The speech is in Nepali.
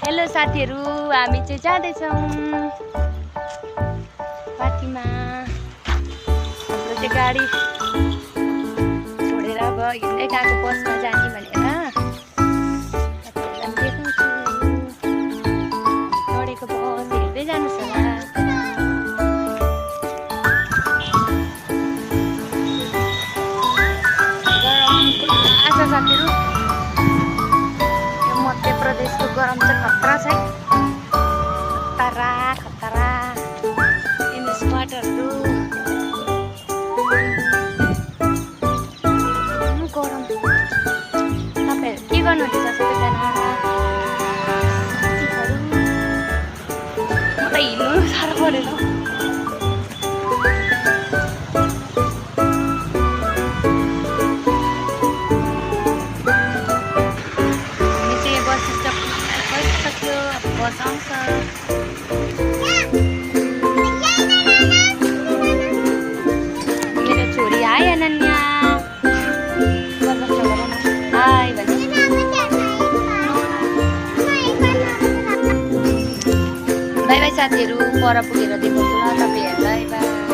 हेलो साथीहरू, हामी चाहिँ जाँदैछौँ पार्टीमा। हाम्रो चाहिँ गाडी छोडेर अब हिँड्दै गएको बसमा जाने भनेर तपाईँहरूलाई देखाउँछु। चढेको बस हेर्दै जानुहोस् होला। गरम पुरा छ साथीहरू। मध्य प्रदेशको गरम चाहिँ खतरा छ है। खतरा खतरा। इन्डिस वाटरहरू गरम। तपाईँहरू के गर्नुहुँदैछ सबैजना? मलाई हिँड्नु साह्रो परेर। बस आउँछ। मेरो छोरी हाय अनन्या। हाय भन्नु। बाई बाई साथीहरू, पर पुगेर देखाउँछु ल तपाईँहरूलाई। बाई।